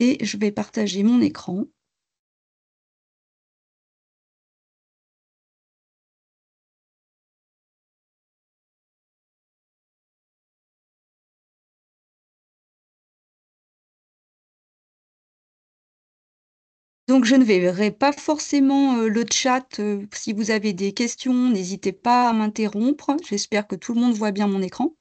Et je vais partager mon écran. Donc, je ne verrai pas forcément le chat. Si vous avez des questions, n'hésitez pas à m'interrompre. J'espère que tout le monde voit bien mon écran.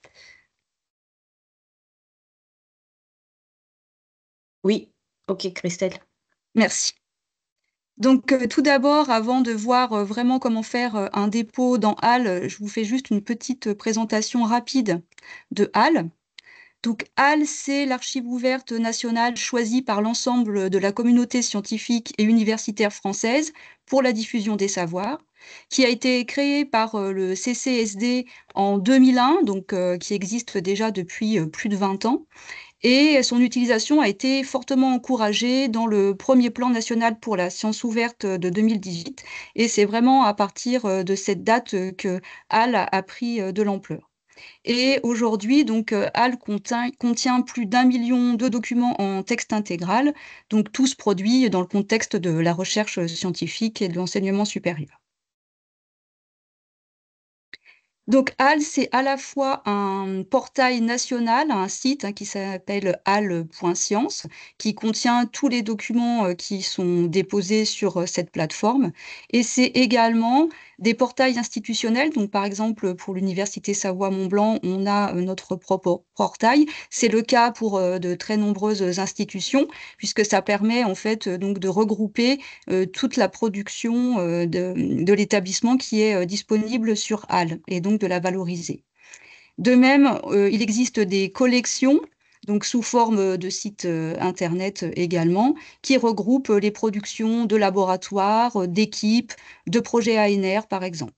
Oui, ok, Christelle. Merci. Donc, tout d'abord, avant de voir vraiment comment faire un dépôt dans HAL, je vous fais juste une petite présentation rapide de HAL. Donc, HAL, c'est l'archive ouverte nationale choisie par l'ensemble de la communauté scientifique et universitaire française pour la diffusion des savoirs, qui a été créée par le CCSD en 2001, donc qui existe déjà depuis plus de 20 ans. Et son utilisation a été fortement encouragée dans le premier plan national pour la science ouverte de 2018. Et c'est vraiment à partir de cette date que HAL a pris de l'ampleur. Et aujourd'hui, donc, HAL contient plus d'1 million de documents en texte intégral, donc tous produits dans le contexte de la recherche scientifique et de l'enseignement supérieur. Donc HAL, c'est à la fois un portail national, un site qui s'appelle hal.science, qui contient tous les documents qui sont déposés sur cette plateforme. Et c'est également des portails institutionnels. Donc par exemple, pour l'Université Savoie-Mont-Blanc, on a notre propre portail. C'est le cas pour de très nombreuses institutions, puisque ça permet en fait donc de regrouper toute la production de l'établissement qui est disponible sur HAL et donc de la valoriser. De même, il existe des collections, donc sous forme de sites internet également, qui regroupent les productions de laboratoires, d'équipes, de projets ANR par exemple.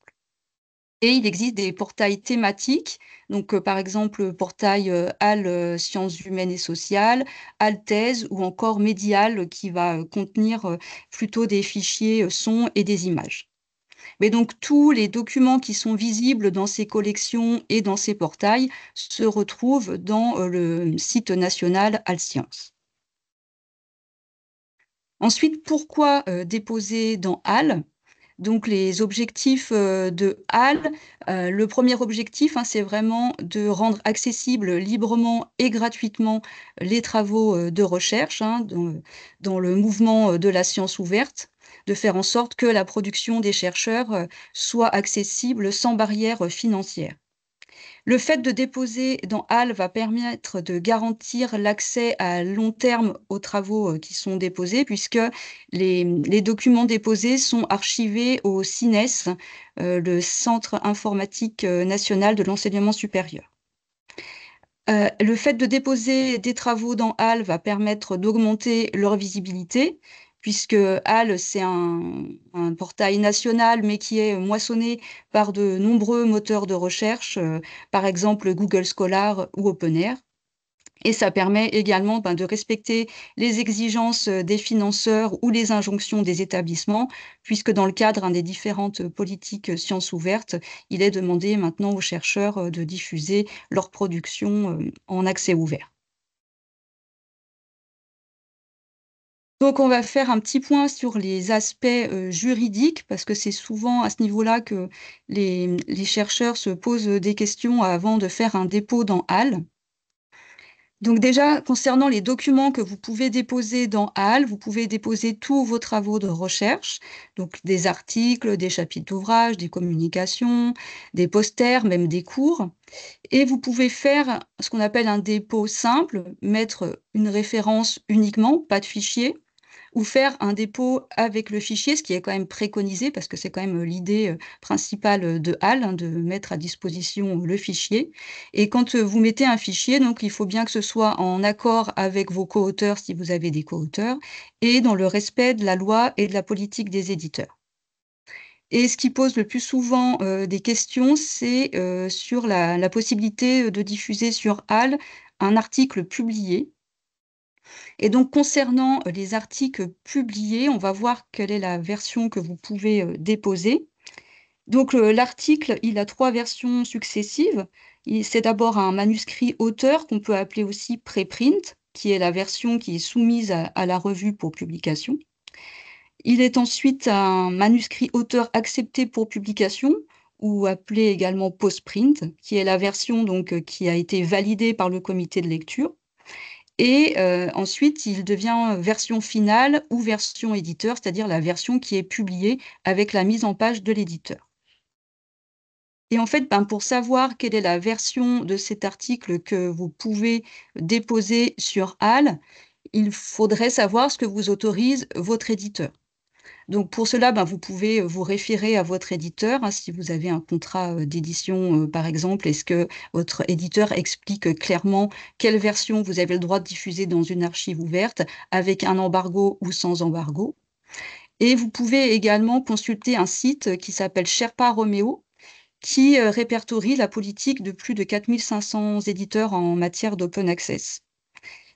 Et il existe des portails thématiques, donc par exemple le portail HAL Sciences humaines et sociales, HAL Thèse ou encore Médial qui va contenir plutôt des fichiers sons et des images. Mais donc tous les documents qui sont visibles dans ces collections et dans ces portails se retrouvent dans le site national HAL Sciences. Ensuite, pourquoi déposer dans HAL? Donc les objectifs de HAL, le premier objectif, c'est vraiment de rendre accessibles librement et gratuitement les travaux de recherche dans le mouvement de la science ouverte, de faire en sorte que la production des chercheurs soit accessible sans barrière financière. Le fait de déposer dans HAL va permettre de garantir l'accès à long terme aux travaux qui sont déposés, puisque les documents déposés sont archivés au CINES, le Centre informatique national de l'enseignement supérieur. Le fait de déposer des travaux dans HAL va permettre d'augmenter leur visibilité, puisque HAL, c'est un portail national, mais qui est moissonné par de nombreux moteurs de recherche, par exemple Google Scholar ou OpenAir. Et ça permet également de respecter les exigences des financeurs ou les injonctions des établissements, puisque dans le cadre des différentes politiques sciences ouvertes, il est demandé maintenant aux chercheurs de diffuser leur production en accès ouvert. Donc, on va faire un petit point sur les aspects juridiques, parce que c'est souvent à ce niveau-là que les chercheurs se posent des questions avant de faire un dépôt dans HAL. Donc déjà, concernant les documents que vous pouvez déposer dans HAL, vous pouvez déposer tous vos travaux de recherche, donc des articles, des chapitres d'ouvrages, des communications, des posters, même des cours. Et vous pouvez faire ce qu'on appelle un dépôt simple, mettre une référence uniquement, pas de fichier, ou faire un dépôt avec le fichier, ce qui est quand même préconisé, parce que c'est quand même l'idée principale de HAL, de mettre à disposition le fichier. Et quand vous mettez un fichier, donc il faut bien que ce soit en accord avec vos co-auteurs, si vous avez des co-auteurs, et dans le respect de la loi et de la politique des éditeurs. Et ce qui pose le plus souvent des questions, c'est sur la possibilité de diffuser sur HAL un article publié. Et donc, concernant les articles publiés, on va voir quelle est la version que vous pouvez déposer. Donc, l'article, il a trois versions successives. C'est d'abord un manuscrit auteur qu'on peut appeler aussi préprint, qui est la version qui est soumise à la revue pour publication. Il est ensuite un manuscrit auteur accepté pour publication, ou appelé également postprint, qui est la version donc qui a été validée par le comité de lecture. Et ensuite, il devient version finale ou version éditeur, c'est-à-dire la version qui est publiée avec la mise en page de l'éditeur. Et en fait, ben, pour savoir quelle est la version de cet article que vous pouvez déposer sur HAL, il faudrait savoir ce que vous autorise votre éditeur. Donc pour cela, ben, vous pouvez, vous référer à votre éditeur, hein, si vous avez un contrat, d'édition, par exemple. Est-ce que votre éditeur explique, clairement quelle version vous avez le droit de diffuser dans une archive ouverte, avec un embargo ou sans embargo? Et vous pouvez également consulter un site qui s'appelle Sherpa Romeo, qui, répertorie la politique de plus de 4 500 éditeurs en matière d'open access.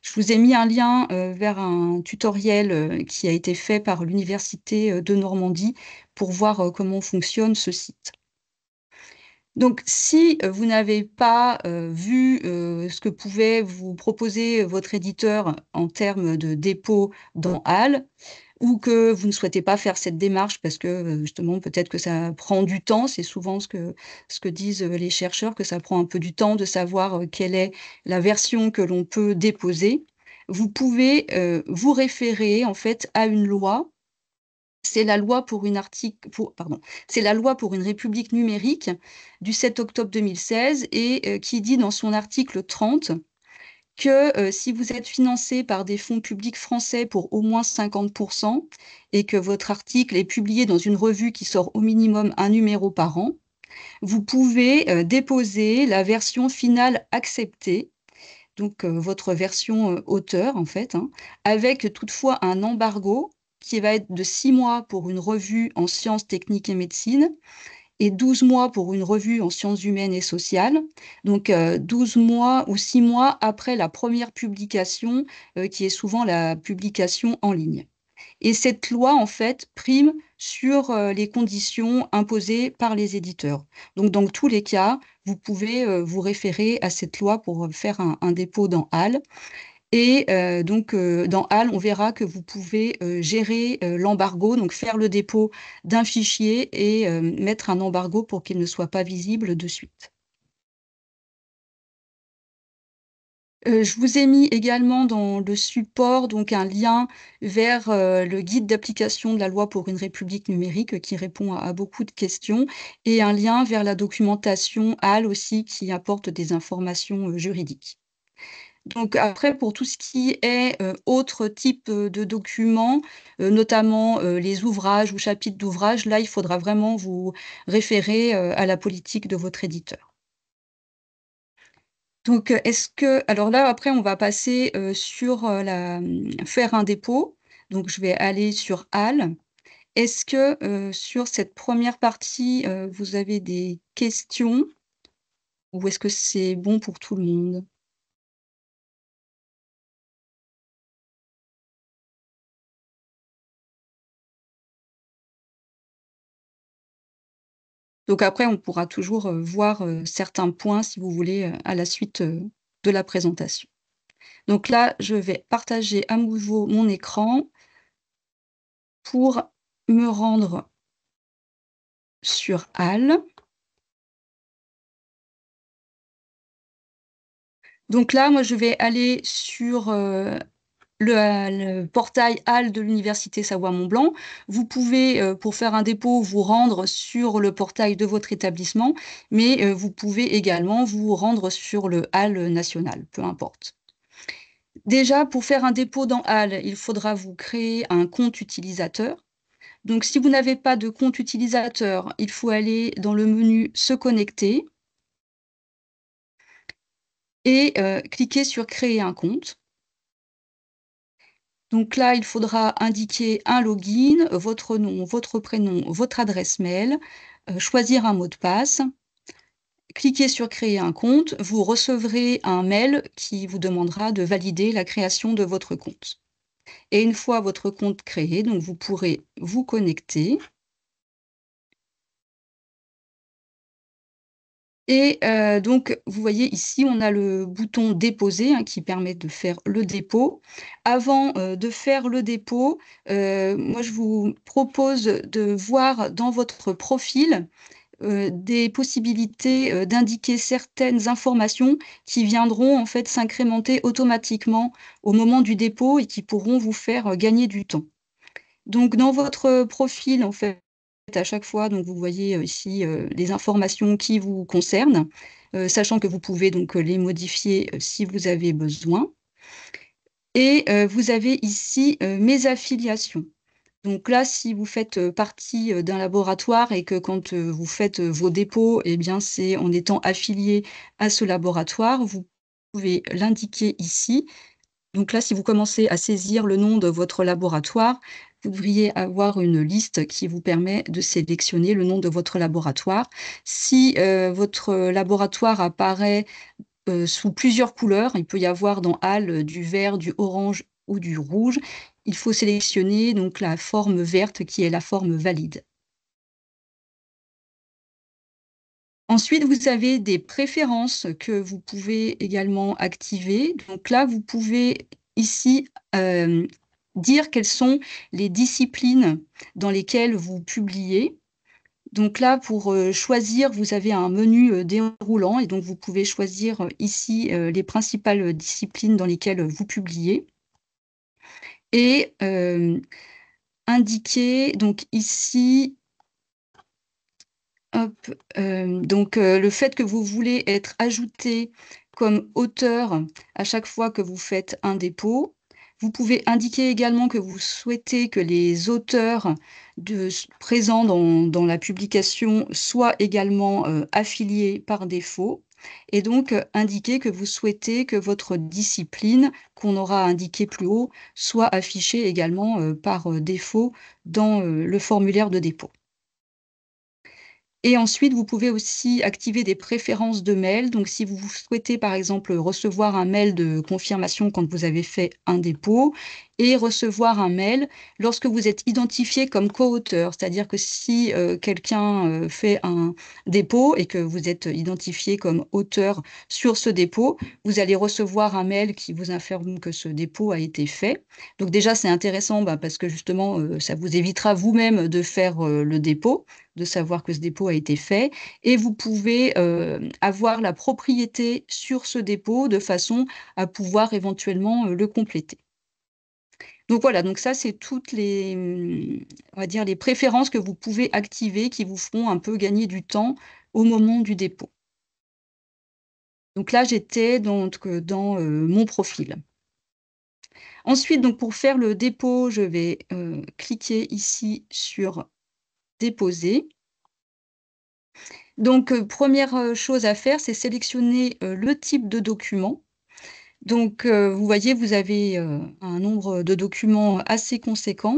Je vous ai mis un lien, vers un tutoriel, qui a été fait par l'université, de Normandie pour voir, comment fonctionne ce site. Donc si, vous n'avez pas, vu, ce que pouvait vous proposer votre éditeur en termes de dépôt dans HAL, ou que vous ne souhaitez pas faire cette démarche parce que, justement peut-être que ça prend du temps, c'est souvent ce que disent, les chercheurs, que ça prend un peu du temps de savoir, quelle est la version que l'on peut déposer. Vous pouvez, vous référer en fait à une loi. C'est la loi pour une artic pour pardon, c'est la loi pour une république numérique du 7 octobre 2016, et qui dit dans son article 30 que, si vous êtes financé par des fonds publics français pour au moins 50 et que votre article est publié dans une revue qui sort au minimum un numéro par an, vous pouvez, déposer la version finale acceptée, donc votre version, auteur en fait, hein, avec toutefois un embargo qui va être de 6 mois pour une revue en sciences, techniques et médecine, et 12 mois pour une revue en sciences humaines et sociales. Donc 12 mois ou 6 mois après la première publication, qui est souvent la publication en ligne. Et cette loi, en fait, prime sur, les conditions imposées par les éditeurs. Donc dans tous les cas, vous pouvez, vous référer à cette loi pour, faire un dépôt dans HAL. Et donc dans HAL, on verra que vous pouvez, gérer, l'embargo, donc faire le dépôt d'un fichier et mettre un embargo pour qu'il ne soit pas visible de suite. Je vous ai mis également dans le support donc un lien vers, le guide d'application de la loi pour une république numérique, qui répond à beaucoup de questions, et un lien vers la documentation HAL aussi qui apporte des informations, juridiques. Donc après, pour tout ce qui est, autres types, de documents, notamment, les ouvrages ou chapitres d'ouvrages, là, il faudra vraiment vous référer, à la politique de votre éditeur. Donc, est-ce que alors là, après, on va passer, sur, faire un dépôt. Donc je vais aller sur HAL. Est-ce que, sur cette première partie, vous avez des questions, ou est-ce que c'est bon pour tout le monde? Donc après, on pourra toujours, voir, certains points si vous voulez, à la suite, de la présentation. Donc là, je vais partager à nouveau mon écran pour me rendre sur HAL. Donc là, moi, je vais aller sur, le portail HAL de l'université Savoie-Mont-Blanc. Vous pouvez, pour faire un dépôt, vous rendre sur le portail de votre établissement, mais vous pouvez également vous rendre sur le HAL national, peu importe. Déjà, pour faire un dépôt dans HAL, il faudra vous créer un compte utilisateur. Donc, si vous n'avez pas de compte utilisateur, il faut aller dans le menu «Se connecter» et cliquer sur «Créer un compte». Donc là, il faudra indiquer un login, votre nom, votre prénom, votre adresse mail, choisir un mot de passe, cliquer sur «Créer un compte». Vous recevrez un mail qui vous demandera de valider la création de votre compte. Et une fois votre compte créé, donc vous pourrez vous connecter Et donc, vous voyez ici, on a le bouton déposer hein, qui permet de faire le dépôt. Avant de faire le dépôt, moi, je vous propose de voir dans votre profil des possibilités d'indiquer certaines informations qui viendront en fait s'incrémenter automatiquement au moment du dépôt et qui pourront vous faire gagner du temps. Donc, dans votre profil, en fait, à chaque fois, donc vous voyez ici les informations qui vous concernent, sachant que vous pouvez donc les modifier si vous avez besoin. Et vous avez ici mes affiliations. Donc là, si vous faites partie d'un laboratoire et que quand vous faites vos dépôts, eh bien, c'est en étant affilié à ce laboratoire, vous pouvez l'indiquer ici. Donc là, si vous commencez à saisir le nom de votre laboratoire, vous devriez avoir une liste qui vous permet de sélectionner le nom de votre laboratoire. Si votre laboratoire apparaît sous plusieurs couleurs, il peut y avoir dans HAL du vert, du orange ou du rouge. Il faut sélectionner donc la forme verte qui est la forme valide. Ensuite, vous avez des préférences que vous pouvez également activer. Donc là, vous pouvez ici dire quelles sont les disciplines dans lesquelles vous publiez. Donc là, pour choisir, vous avez un menu déroulant et donc vous pouvez choisir ici les principales disciplines dans lesquelles vous publiez et indiquer donc ici. Hop, donc le fait que vous voulez être ajouté comme auteur à chaque fois que vous faites un dépôt. Vous pouvez indiquer également que vous souhaitez que les auteurs présents dans la publication soient également affiliés par défaut. Et donc indiquer que vous souhaitez que votre discipline, qu'on aura indiquée plus haut, soit affichée également par défaut dans le formulaire de dépôt. Et ensuite, vous pouvez aussi activer des préférences de mail. Donc, si vous souhaitez, par exemple, recevoir un mail de confirmation quand vous avez fait un dépôt et recevoir un mail lorsque vous êtes identifié comme co-auteur, c'est-à-dire que si quelqu'un fait un dépôt et que vous êtes identifié comme auteur sur ce dépôt, vous allez recevoir un mail qui vous informe que ce dépôt a été fait. Donc déjà, c'est intéressant parce que justement, ça vous évitera vous-même de faire le dépôt, de savoir que ce dépôt a été fait et vous pouvez avoir la propriété sur ce dépôt de façon à pouvoir éventuellement le compléter. Donc voilà, donc ça c'est toutes les, on va dire les préférences que vous pouvez activer qui vous feront un peu gagner du temps au moment du dépôt. Donc là j'étais donc dans mon profil. Ensuite, donc pour faire le dépôt, je vais cliquer ici sur déposer. Donc, première chose à faire, c'est sélectionner le type de document. Donc, vous voyez, vous avez un nombre de documents assez conséquent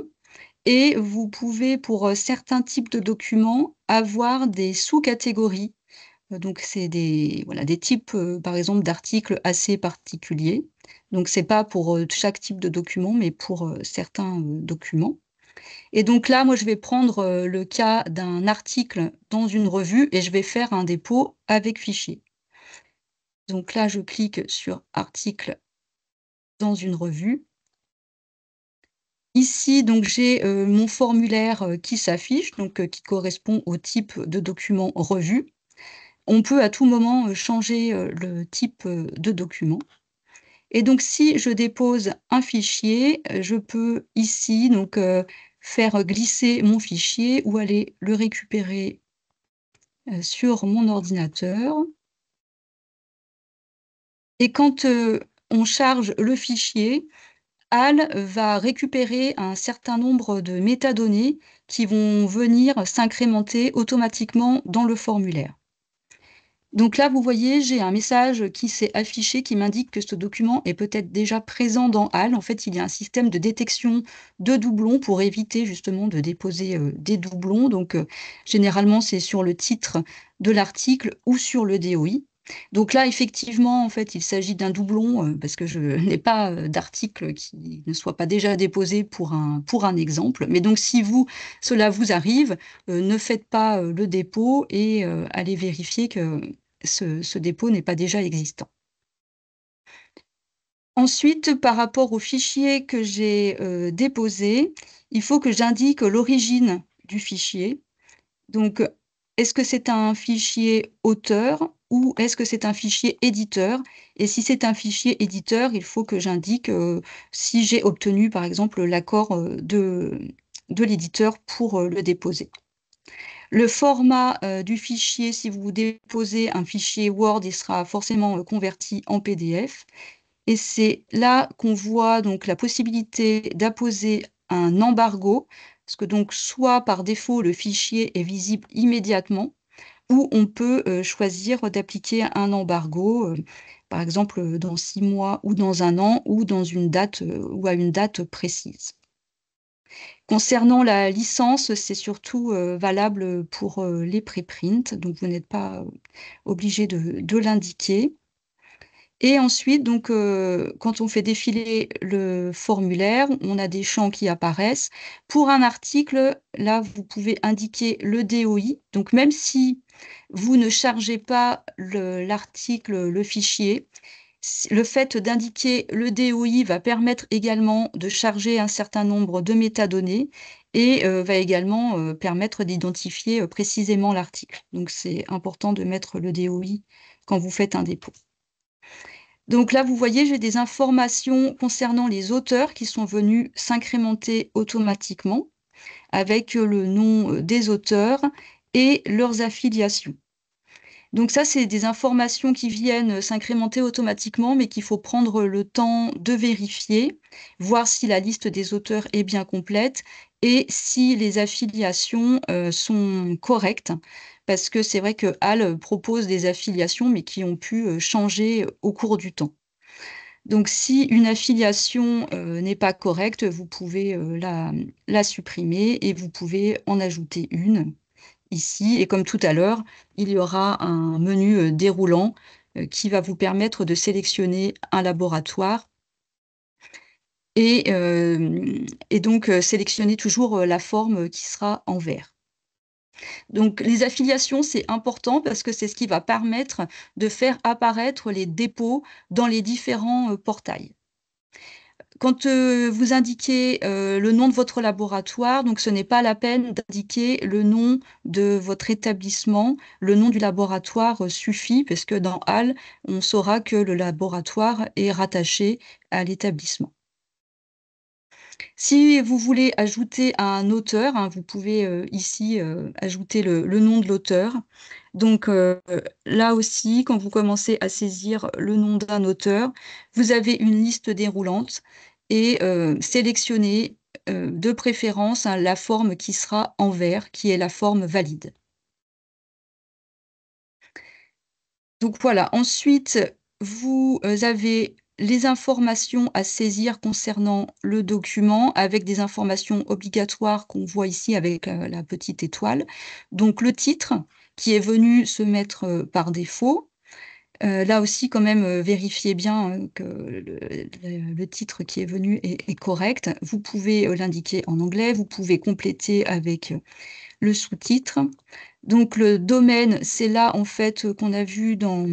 et vous pouvez, pour certains types de documents, avoir des sous-catégories. Donc, c'est des, voilà, des types, par exemple, d'articles assez particuliers. Donc, c'est pas pour chaque type de document, mais pour certains documents. Et donc là, moi, je vais prendre le cas d'un article dans une revue et je vais faire un dépôt avec fichier. Donc là, je clique sur article dans une revue. Ici, donc j'ai mon formulaire qui s'affiche, donc qui correspond au type de document revue. On peut à tout moment changer le type de document. Et donc, si je dépose un fichier, je peux ici donc faire glisser mon fichier ou aller le récupérer sur mon ordinateur. Et quand on charge le fichier, HAL va récupérer un certain nombre de métadonnées qui vont venir s'incrémenter automatiquement dans le formulaire. Donc là, vous voyez, j'ai un message qui s'est affiché qui m'indique que ce document est peut-être déjà présent dans HAL. En fait, il y a un système de détection de doublons pour éviter justement de déposer des doublons. Donc, généralement, c'est sur le titre de l'article ou sur le DOI. Donc là, effectivement, en fait, il s'agit d'un doublon parce que je n'ai pas d'article qui ne soit pas déjà déposé pour un exemple. Mais donc, si cela vous arrive, ne faites pas le dépôt et allez vérifier que ce dépôt n'est pas déjà existant. Ensuite, par rapport au fichier que j'ai déposé, il faut que j'indique l'origine du fichier. Donc, est-ce que c'est un fichier auteur ou est-ce que c'est un fichier éditeur? Et si c'est un fichier éditeur, il faut que j'indique si j'ai obtenu, par exemple, l'accord de l'éditeur pour le déposer. Le format du fichier, si vous déposez un fichier Word, il sera forcément converti en PDF. Et c'est là qu'on voit donc la possibilité d'apposer un embargo, parce que donc soit par défaut le fichier est visible immédiatement, ou on peut choisir d'appliquer un embargo, par exemple dans 6 mois ou dans 1 an ou dans une date ou à une date précise. Concernant la licence, c'est surtout valable pour les préprints, donc vous n'êtes pas obligé de l'indiquer. Et ensuite, donc, quand on fait défiler le formulaire, on a des champs qui apparaissent. Pour un article, là, vous pouvez indiquer le DOI. Donc, même si vous ne chargez pas l'article, le fichier, le fait d'indiquer le DOI va permettre également de charger un certain nombre de métadonnées et va également permettre d'identifier précisément l'article. Donc, c'est important de mettre le DOI quand vous faites un dépôt. Donc là, vous voyez, j'ai des informations concernant les auteurs qui sont venus s'incrémenter automatiquement avec le nom des auteurs et leurs affiliations. Donc ça, c'est des informations qui viennent s'incrémenter automatiquement, mais qu'il faut prendre le temps de vérifier, voir si la liste des auteurs est bien complète et si les affiliations sont correctes. Parce que c'est vrai que HAL propose des affiliations, mais qui ont pu changer au cours du temps. Donc, si une affiliation n'est pas correcte, vous pouvez la supprimer et vous pouvez en ajouter une ici. Et comme tout à l'heure, il y aura un menu déroulant qui va vous permettre de sélectionner un laboratoire et donc sélectionner toujours la forme qui sera en vert. Donc, les affiliations, c'est important parce que c'est ce qui va permettre de faire apparaître les dépôts dans les différents portails. Quand vous indiquez le nom de votre laboratoire, donc ce n'est pas la peine d'indiquer le nom de votre établissement. Le nom du laboratoire suffit, parce que dans HAL, on saura que le laboratoire est rattaché à l'établissement. Si vous voulez ajouter un auteur, hein, vous pouvez ici ajouter le nom de l'auteur. Donc là aussi, quand vous commencez à saisir le nom d'un auteur, vous avez une liste déroulante et sélectionnez de préférence hein, la forme qui sera en vert, qui est la forme valide. Donc voilà, ensuite, vous avez les informations à saisir concernant le document avec des informations obligatoires qu'on voit ici avec la petite étoile. Donc le titre qui est venu se mettre par défaut. Là aussi, quand même, vérifiez bien que le titre qui est venu est correct. Vous pouvez l'indiquer en anglais, vous pouvez compléter avec le sous-titre. Donc le domaine, c'est là en fait qu'on a vu dans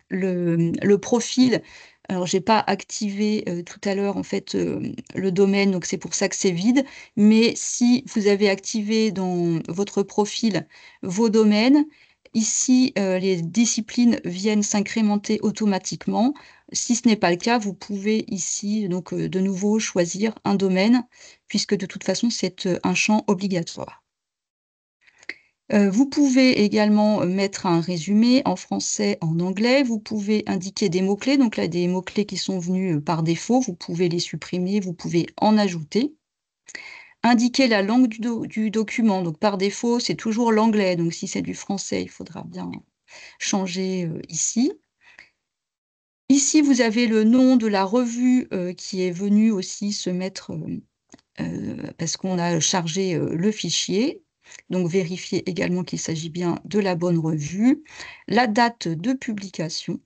le profil. Alors j'ai pas activé tout à l'heure en fait le domaine, donc c'est pour ça que c'est vide. Mais si vous avez activé dans votre profil vos domaines, ici les disciplines viennent s'incrémenter automatiquement. Si ce n'est pas le cas, vous pouvez ici donc de nouveau choisir un domaine, puisque de toute façon c'est un champ obligatoire. Vous pouvez également mettre un résumé en français, en anglais. Vous pouvez indiquer des mots-clés. Donc là, des mots-clés qui sont venus par défaut, vous pouvez les supprimer, vous pouvez en ajouter. Indiquer la langue du document. Donc par défaut, c'est toujours l'anglais. Donc si c'est du français, il faudra bien changer ici. Ici, vous avez le nom de la revue qui est venue aussi se mettre parce qu'on a chargé le fichier. Donc, vérifiez également qu'il s'agit bien de la bonne revue. La date de publication.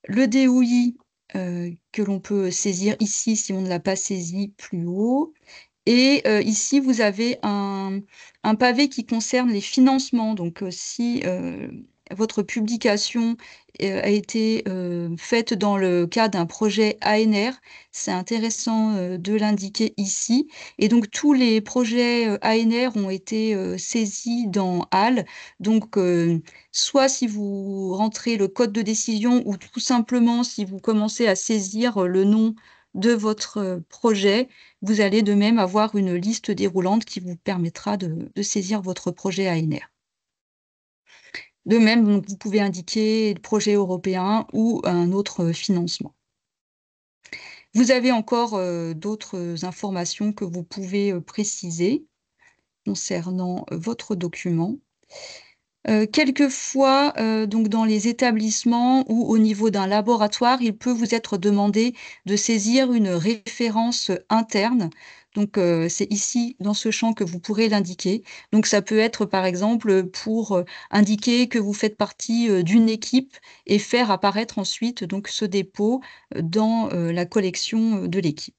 Le DOI que l'on peut saisir ici si on ne l'a pas saisi plus haut. Et ici, vous avez un pavé qui concerne les financements. Donc, si votre publication a été faite dans le cadre d'un projet ANR, c'est intéressant de l'indiquer ici. Et donc tous les projets ANR ont été saisis dans HAL. Donc soit si vous rentrez le code de décision ou tout simplement si vous commencez à saisir le nom de votre projet, vous allez de même avoir une liste déroulante qui vous permettra de saisir votre projet ANR. De même, donc, vous pouvez indiquer le projet européen ou un autre financement. Vous avez encore d'autres informations que vous pouvez préciser concernant votre document. Quelquefois, donc dans les établissements ou au niveau d'un laboratoire, il peut vous être demandé de saisir une référence interne. Donc, c'est ici, dans ce champ, que vous pourrez l'indiquer. Donc, ça peut être, par exemple, pour indiquer que vous faites partie d'une équipe et faire apparaître ensuite donc, ce dépôt dans la collection de l'équipe.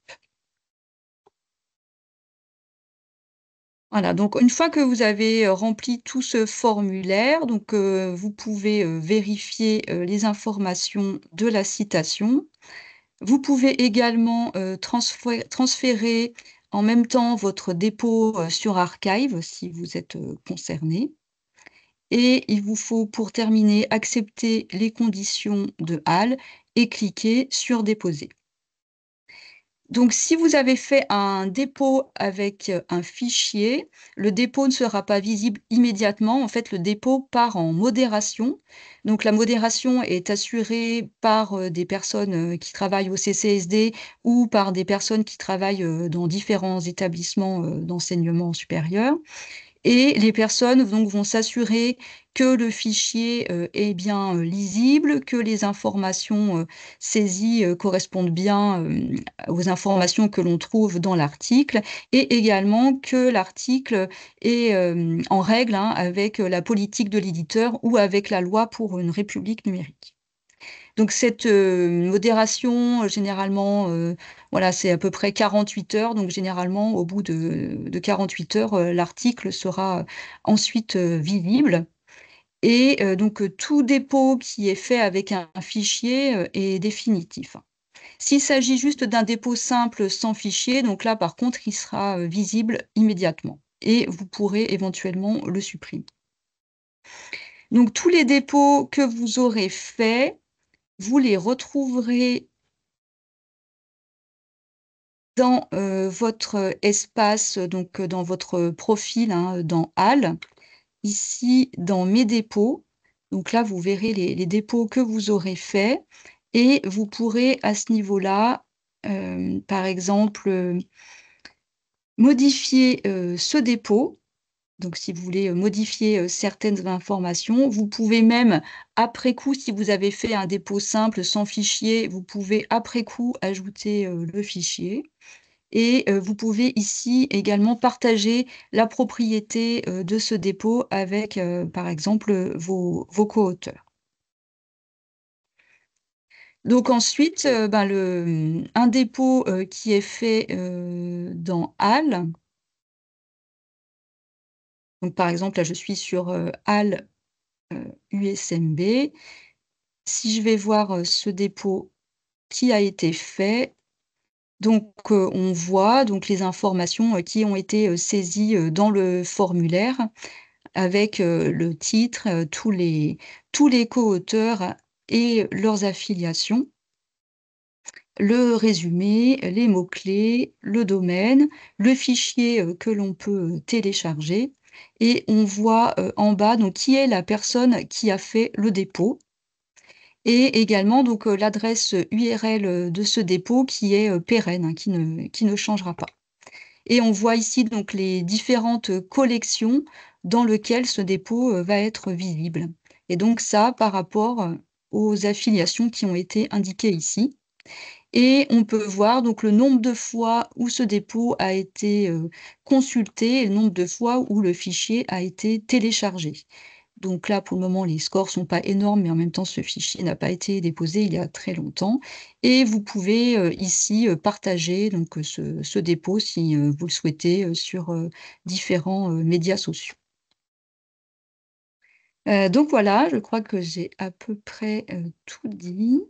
Voilà, donc une fois que vous avez rempli tout ce formulaire, donc vous pouvez vérifier les informations de la citation. Vous pouvez également transférer en même temps votre dépôt sur Archive si vous êtes concerné. Et il vous faut, pour terminer, accepter les conditions de HAL et cliquer sur Déposer. Donc, si vous avez fait un dépôt avec un fichier, le dépôt ne sera pas visible immédiatement. En fait, le dépôt part en modération. Donc, la modération est assurée par des personnes qui travaillent au CCSD ou par des personnes qui travaillent dans différents établissements d'enseignement supérieur. Et les personnes donc vont s'assurer que le fichier est bien lisible, que les informations saisies correspondent bien aux informations que l'on trouve dans l'article, et également que l'article est en règle avec la politique de l'éditeur ou avec la loi pour une république numérique. Donc cette modération, généralement, voilà, c'est à peu près 48 heures. Donc généralement, au bout de 48 heures, l'article sera ensuite visible. Et donc tout dépôt qui est fait avec un fichier est définitif. S'il s'agit juste d'un dépôt simple sans fichier, donc là, par contre, il sera visible immédiatement et vous pourrez éventuellement le supprimer. Donc tous les dépôts que vous aurez faits, vous les retrouverez dans votre espace, donc dans votre profil dans HAL, ici dans Mes dépôts. Donc là, vous verrez les dépôts que vous aurez faits et vous pourrez à ce niveau-là, par exemple, modifier ce dépôt. Donc, si vous voulez modifier certaines informations, vous pouvez même, après coup, si vous avez fait un dépôt simple sans fichier, vous pouvez après coup ajouter le fichier. Et vous pouvez ici également partager la propriété de ce dépôt avec, par exemple, vos co-auteurs. Donc ensuite, un dépôt qui est fait dans HAL. Donc par exemple, là, je suis sur HAL USMB. Si je vais voir ce dépôt qui a été fait, donc on voit donc les informations qui ont été saisies dans le formulaire avec le titre, tous les co-auteurs et leurs affiliations, le résumé, les mots-clés, le domaine, le fichier que l'on peut télécharger, et on voit en bas donc qui est la personne qui a fait le dépôt. Et également donc l'adresse URL de ce dépôt qui est pérenne, qui ne changera pas. Et on voit ici donc les différentes collections dans lesquelles ce dépôt va être visible. Et donc ça, par rapport aux affiliations qui ont été indiquées ici. Et on peut voir donc le nombre de fois où ce dépôt a été consulté et le nombre de fois où le fichier a été téléchargé. Donc là, pour le moment, les scores sont pas énormes, mais en même temps, ce fichier n'a pas été déposé il y a très longtemps. Et vous pouvez ici partager donc, ce dépôt si vous le souhaitez sur différents médias sociaux. Donc voilà, je crois que j'ai à peu près, tout dit.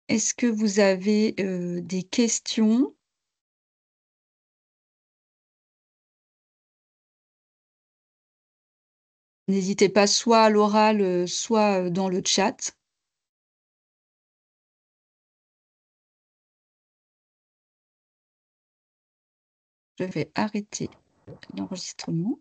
Est-ce que vous avez, des questions? N'hésitez pas soit à l'oral, soit, dans le chat. Je vais arrêter l'enregistrement.